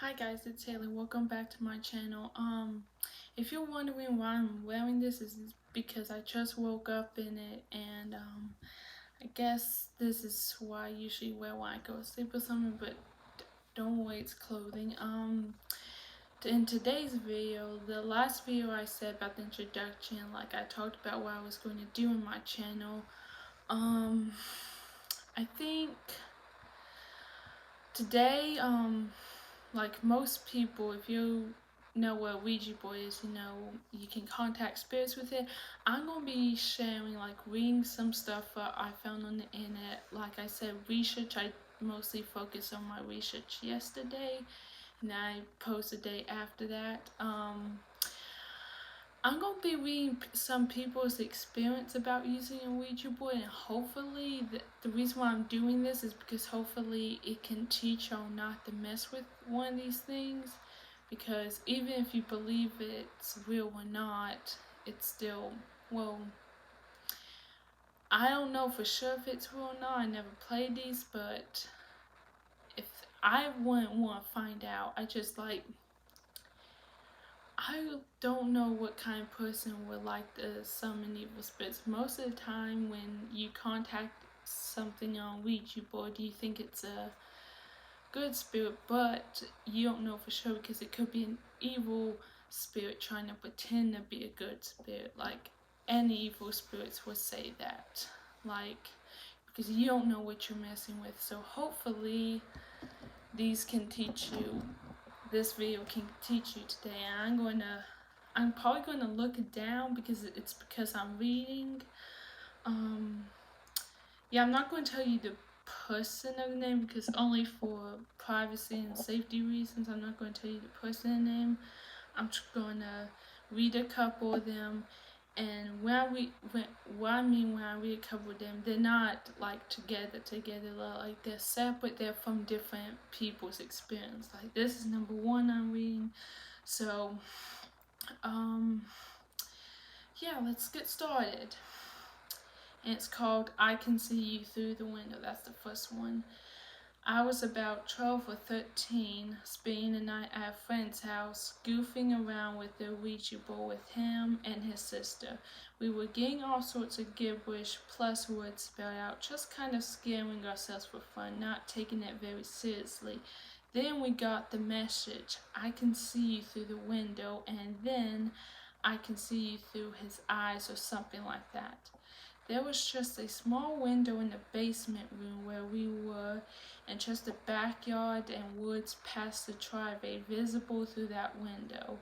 Hi guys, it's Haley. Welcome back to my channel. If you're wondering why I'm wearing this, is because I just woke up in it, and I guess this is why I usually wear when I go to sleep or something. But don't worry, it's clothing. In today's video, the last video I said about the introduction, like I talked about what I was going to do in my channel. I think today, like most people, if you know what a Ouija board is, you can contact spirits with it. I'm gonna be sharing, like, reading some stuff I found on the internet. Like I said, research. I mostly focused on my research yesterday, and I post a day after that. I'm going to be reading some people's experience about using a Ouija board, and hopefully, the reason why I'm doing this is because hopefully it can teach y'all not to mess with one of these things, because even if you believe it's real or not, it's still, well, I don't know for sure if it's real or not. I never played these, but if I wouldn't want to find out. I don't know what kind of person would like to summon evil spirits. Most of the time when you contact something on Ouija board, you think it's a good spirit, but you don't know for sure because it could be an evil spirit trying to pretend to be a good spirit. Like, any evil spirits would say that. Like, because you don't know what you're messing with. So hopefully these can teach you. This video can teach you today. And I'm probably gonna look it down because I'm reading. Yeah, I'm not going to tell you the person of the name because only for privacy and safety reasons. I'm not going to tell you the person name. I'm just going to read a couple of them. And when I read a couple of them, they're not like together, like they're separate. They're from different people's experience. Like, this is number one I'm reading. So, yeah, let's get started. And it's called I Can See You Through the Window. That's the first one. I was about 12 or 13, spending the night at a friend's house, goofing around with the Ouija board with him and his sister. We were getting all sorts of gibberish plus words spelled out, just kind of scaring ourselves for fun, not taking it very seriously. Then we got the message, I can see you through the window, and then I can see you through his eyes, or something like that. There was just a small window in the basement room where we were, and just the backyard and woods past the driveway visible through that window.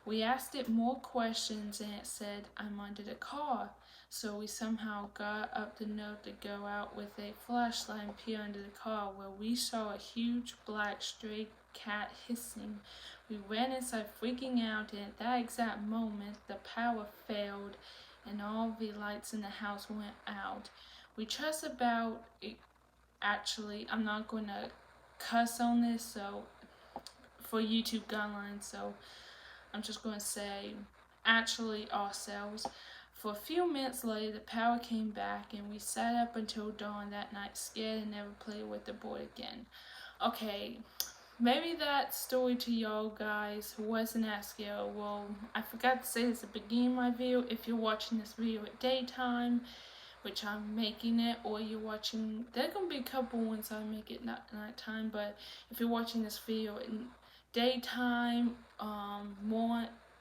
We asked it more questions and it said, I'm under the car. So we somehow got up the nerve to go out with a flashlight and peer under the car, where we saw a huge black stray cat hissing. We ran inside freaking out, and at that exact moment the power failed and all the lights in the house went out. We just about, actually, I'm not going to cuss on this, so, for YouTube guidelines, so I'm just going to say, actually, ourselves. For a few minutes later, the power came back, and we sat up until dawn that night, scared, and never played with the board again. Okay, maybe that story to y'all guys wasn't as scary. Well, I forgot to say this at the beginning of my video. If you're watching this video at daytime, which I'm making it, or you're watching, there are going to be a couple ones I make it not nighttime, but if you're watching this video in daytime,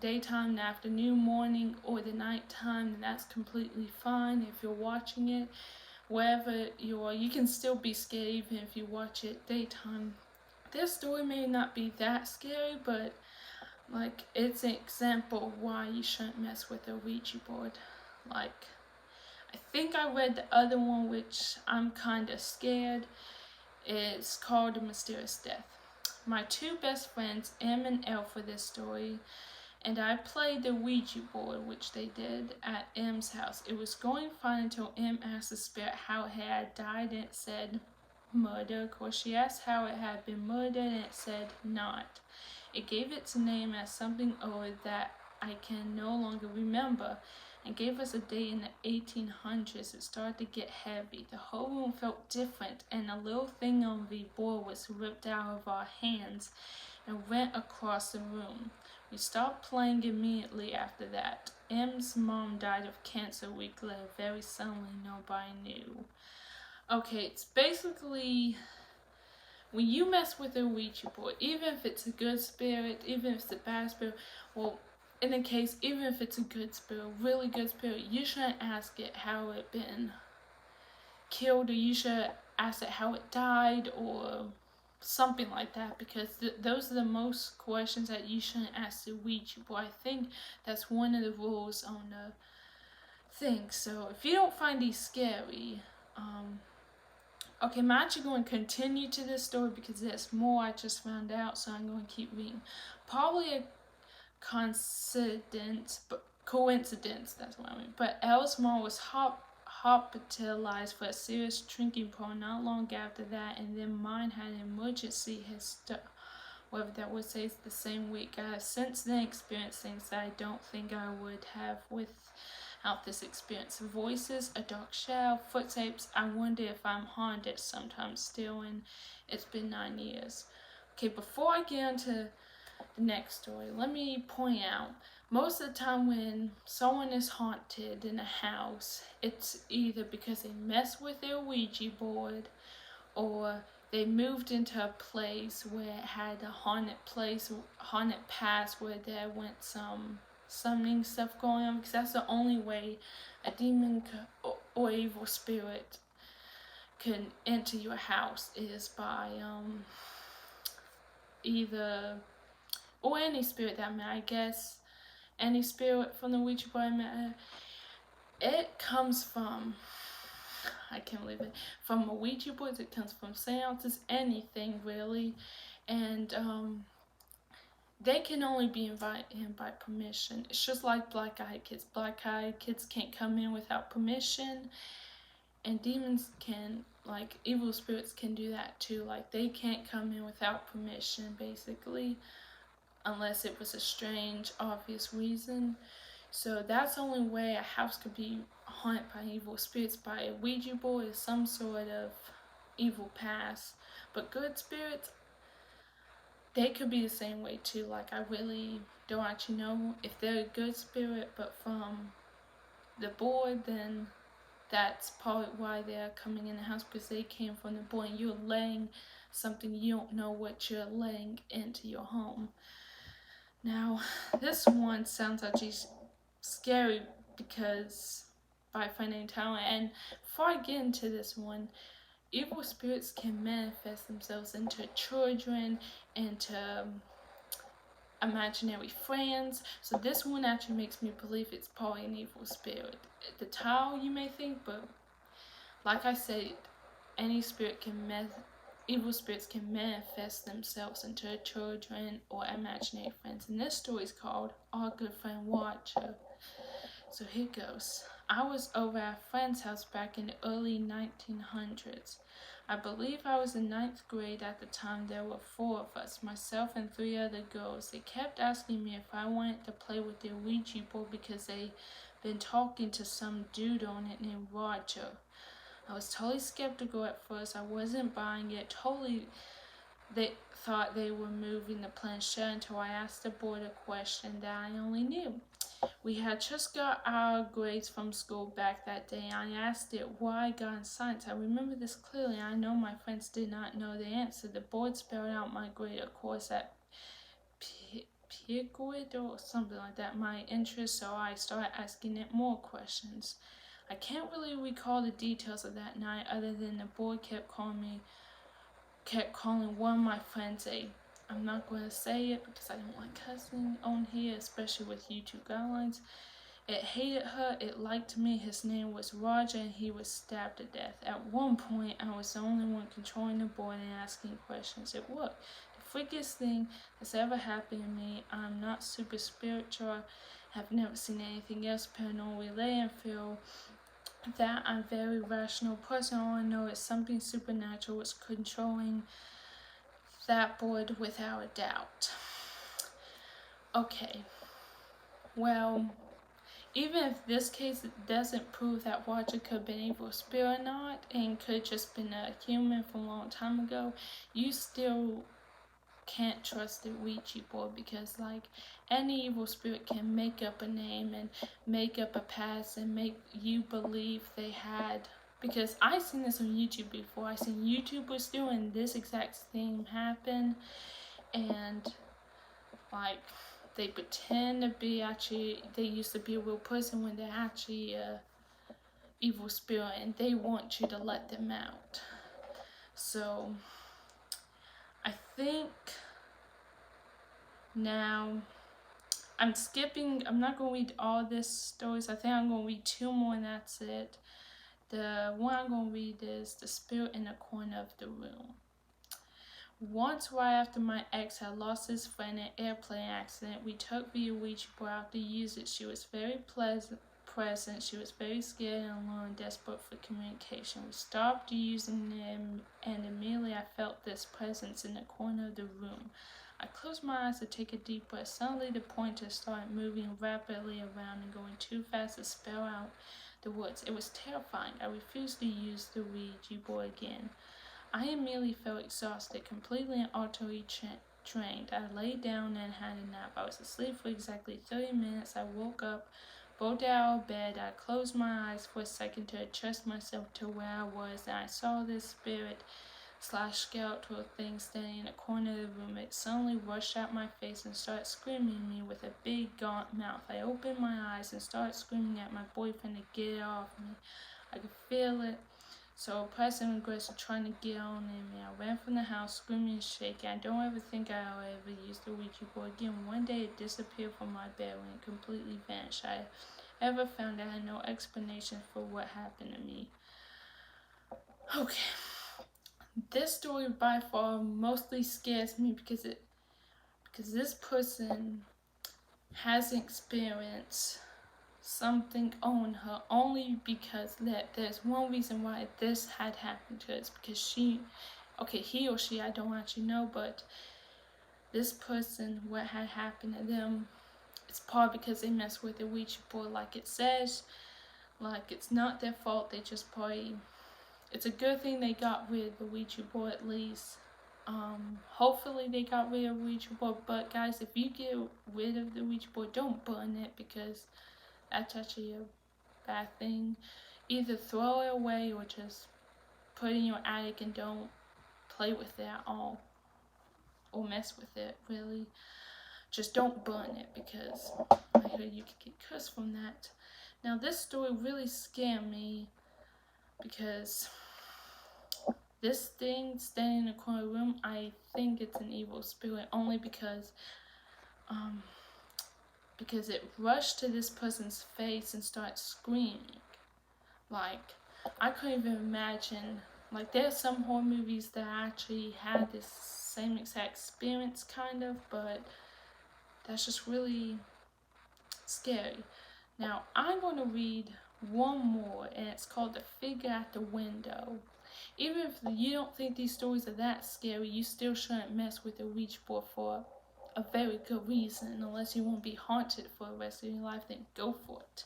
daytime, the afternoon, morning, or the nighttime, then that's completely fine. If you're watching it, wherever you are, you can still be scared even if you watch it daytime. This story may not be that scary, but like, it's an example of why you shouldn't mess with a Ouija board. Like, I think I read the other one, which I'm kind of scared. It's called The Mysterious Death. My two best friends, M and L, for this story, and I played the Ouija board, which they did, at M's house. It was going fine until M asked the spirit how it had died, and it said murder. Of course, she asked how it had been murdered, and it said not. It gave its name as something old that I can no longer remember, and gave us a date in the 1800s. It started to get heavy. The whole room felt different, and a little thing on the board was ripped out of our hands. and went across the room. We stopped playing immediately after that. M's mom died of cancer a week later, very suddenly, nobody knew. Okay, it's basically when you mess with a Ouija board, even if it's a good spirit, even if it's a bad spirit, well, in a case, even if it's a good spirit, really good spirit, you shouldn't ask it how it been killed, or you should ask it how it died, or something like that, because those are the most questions that you shouldn't ask the Ouija board. I think that's one of the rules on the thing. So if you don't find these scary, okay, I'm actually going to continue to this story because there's more I just found out, so I'm going to keep reading. Probably a coincidence, that's what I mean. But Elle's mom was hospitalized for a serious drinking problem not long after that, and then mine had an emergency whatever that would say, it's the same week. I have since then experienced things that I don't think I would have without this experience. Voices, a dark shadow, footsteps. I wonder if I'm haunted sometimes still, and it's been 9 years. Okay, before I get into the next story, let me point out, most of the time when someone is haunted in a house, it's either because they mess with their Ouija board, or they moved into a place where it had a haunted past, where there went some summoning stuff going on, because that's the only way a demon or evil spirit can enter your house, is by either, or any spirit that I guess any spirit from the Ouija board, it comes from, I can't believe it, from a Ouija board, it comes from seances, anything really, and they can only be invited in by permission. It's just like black-eyed kids. Black-eyed kids can't come in without permission, and demons can, like evil spirits can do that too. Like they can't come in without permission, basically, unless it was a strange, obvious reason. So that's the only way a house could be haunted by evil spirits, by a Ouija board, or some sort of evil past. But good spirits, they could be the same way too. Like I really don't actually know if they're a good spirit, but from the board, then that's probably why they're coming in the house, because they came from the board, and you're letting something, you don't know what you're letting into your home. Now, this one sounds actually scary because by finding talent, and before I get into this one, evil spirits can manifest themselves into children, into imaginary friends. So this one actually makes me believe it's probably an evil spirit. The tile, you may think, but like I said, any spirit evil spirits can manifest themselves into children or imaginary friends. And this story is called Our Good Friend Watcher. So here goes. I was over at a friend's house back in the early 1900s. I believe I was in 9th grade at the time. There were 4 of us, myself and 3 other girls. They kept asking me if I wanted to play with their Ouija board because they'd been talking to some dude on it named Roger. I was totally skeptical at first. I wasn't buying it. They thought they were moving the planchette until I asked the board a question that I only knew. We had just got our grades from school back that day. I asked it why I got in science. I remember this clearly. I know my friends did not know the answer. The board spelled out my grade, of course, at Pigwood or something like that, my interest, so I started asking it more questions. I can't really recall the details of that night, other than the board kept calling one of my friends I'm not going to say it because I don't like cussing on here, especially with YouTube guidelines. It hated her, it liked me. His name was Roger, and he was stabbed to death. At one point, I was the only one controlling the board and asking questions. It worked. The freakiest thing that's ever happened to me. I'm not super spiritual, have never seen anything else paranormal related, and feel that I'm a very rational person. All I know is something supernatural was controlling that board without a doubt. Okay, well, even if this case doesn't prove that Roger could have been evil spirit or not, and could have just been a human from a long time ago, you still can't trust the Ouija board, because like any evil spirit can make up a name and make up a past and make you believe they had, because I seen this on YouTube before. I seen YouTubers doing this exact thing happen, and like they pretend to be they used to be a real person when they're actually a evil spirit, and they want you to let them out. So I think now I'm not going to read all this stories. I think I'm going to read 2 more and that's it. The one I'm going to read is The Spirit in the Corner of the Room. Once, right after my ex had lost his friend in an airplane accident, we took the ouija board out to use it. She was very present. She was very scared and alone and desperate for communication. We stopped using them, and immediately I felt this presence in the corner of the room. I closed my eyes to take a deep breath. Suddenly the pointer started moving rapidly around and going too fast to spell out the words. It was terrifying. I refused to use the ouija board again. I immediately felt exhausted, completely and utterly drained. I lay down and had a nap. I was asleep for exactly 30 minutes. I woke up, bolted out of bed. I closed my eyes for a second to adjust myself to where I was, and I saw this spirit/skeletal thing standing in a corner of the room. It suddenly rushed at my face and started screaming at me with a big gaunt mouth. I opened my eyes and started screaming at my boyfriend to get it off me. I could feel it so passive and aggressive, trying to get on in me. I ran from the house, screaming and shaking. I don't ever think I'll ever use the ouija board again. One day it disappeared from my bed when it completely vanished. I ever found I had no explanation for what happened to me. Okay. This story by far mostly scares me because this person has experienced something on her, only because there's one reason why this had happened to us, because he or she, I don't actually know, but this person, what had happened to them, it's probably because they messed with the ouija board. Like it says, like it's not their fault, they just probably, it's a good thing they got rid of the ouija board at least. Hopefully they got rid of the ouija board, but guys, if you get rid of the ouija board, don't burn it, because that's actually a bad thing. Either throw it away or just put it in your attic and don't play with it at all, or mess with it, really. Just don't burn it, because I heard you could get cursed from that. Now this story really scared me, because this thing standing in the corner of the room, I think it's an evil spirit, only because it rushed to this person's face and started screaming. Like, I couldn't even imagine, like there's some horror movies that actually had this same exact experience kind of, but that's just really scary. Now I'm going to read one more, and it's called The Figure at the Window. Even if you don't think these stories are that scary, you still shouldn't mess with the ouija board for a very good reason. Unless you want to be haunted for the rest of your life, then go for it.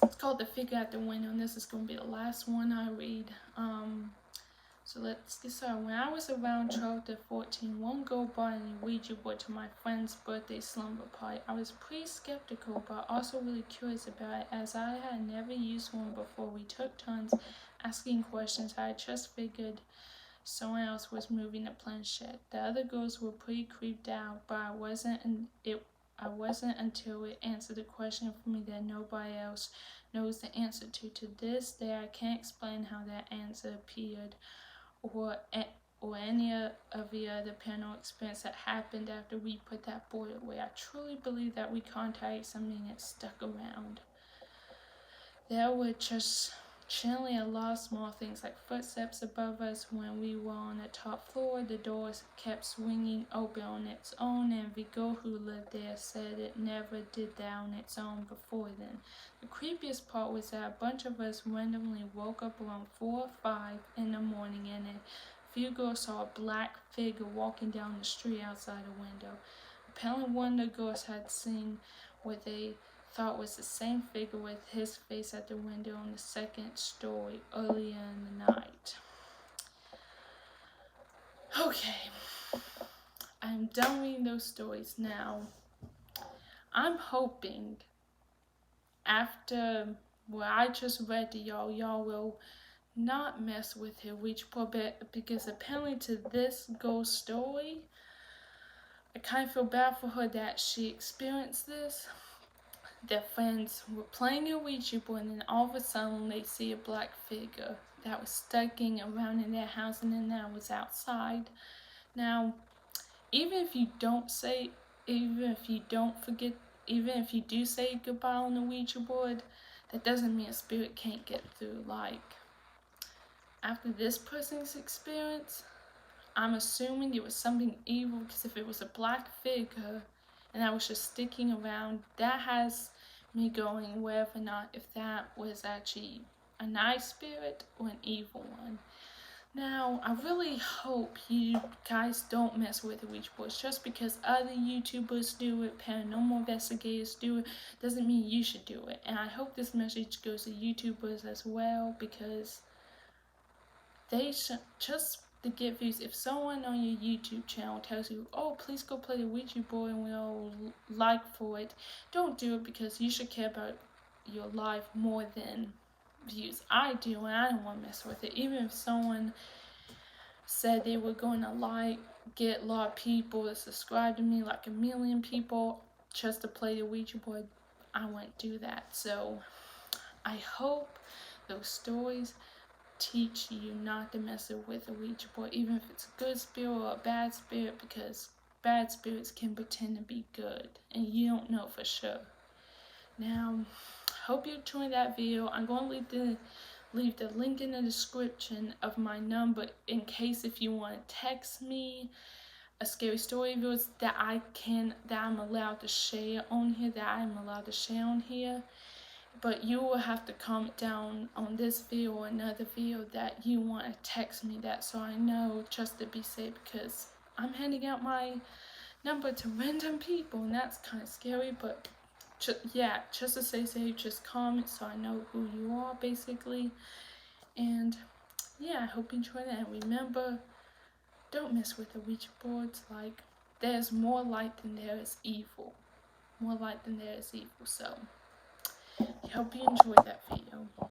It's called The Figure at the Window, and this is going to be the last one I read. So let's get started. When I was around 12 to 14, one girl brought a ouija board to my friend's birthday slumber party. I was pretty skeptical, but also really curious about it, as I had never used one before. We took turns asking questions. I just figured someone else was moving the planchette. The other girls were pretty creeped out, but I wasn't until it answered a question for me that nobody else knows the answer to. To this day, I can't explain how that answer appeared, or any of the other paranormal experience that happened after we put that board away. I truly believe that we contacted something that stuck around. There were just generally a lot of small things, like footsteps above us when we were on the top floor. The doors kept swinging open on its own, and the girl who lived there said it never did that on its own before then. The creepiest part was that a bunch of us randomly woke up around 4 or 5 in the morning, and a few girls saw a black figure walking down the street outside a window. Apparently one of the girls had seen what they thought was the same figure with his face at the window on the 2nd story earlier in the night. Okay, done reading those stories now. I'm hoping after what I just read to y'all will not mess with her ouija board, because apparently to this ghost story, I kind of feel bad for her that she experienced this. Their friends were playing a ouija board, and then all of a sudden they see a black figure that was stalking around in their house, and then that was outside. Now, even if you don't say, even if you don't forget, even if you do say goodbye on the ouija board, that doesn't mean a spirit can't get through. Like, after this person's experience, I'm assuming it was something evil, because if it was a black figure and I was just sticking around, that has me going whether or not if that was actually a nice spirit or an evil one. Now, I really hope you guys don't mess with the ouija boards. Just because other YouTubers do it, paranormal investigators do it, doesn't mean you should do it. And I hope this message goes to YouTubers as well, because they should, just to get views, if someone on your YouTube channel tells you, oh, please go play the ouija board and we'll like for it, don't do it, because you should care about your life more than views. I do, and I don't want to mess with it. Even if someone said they were going to get a lot of people to subscribe to me, like 1 million people, just to play the ouija board, I wouldn't do that. So I hope those stories teach you not to mess with a ouija board, even if it's a good spirit or a bad spirit, because bad spirits can pretend to be good and you don't know for sure. Now, hope you enjoyed that video. I'm going to leave the link in the description of my number in case if you want to text me a scary story videos that I'm allowed to share on here, but you will have to comment down on this video or another video that you want to text me that, so I know, just to be safe, because I'm handing out my number to random people and that's kind of scary. But just to stay safe, just comment so I know who you are, basically. And yeah, I hope you enjoyed that. And remember, don't mess with the ouija boards. Like, there's more light than there is evil. So I hope you enjoyed that video.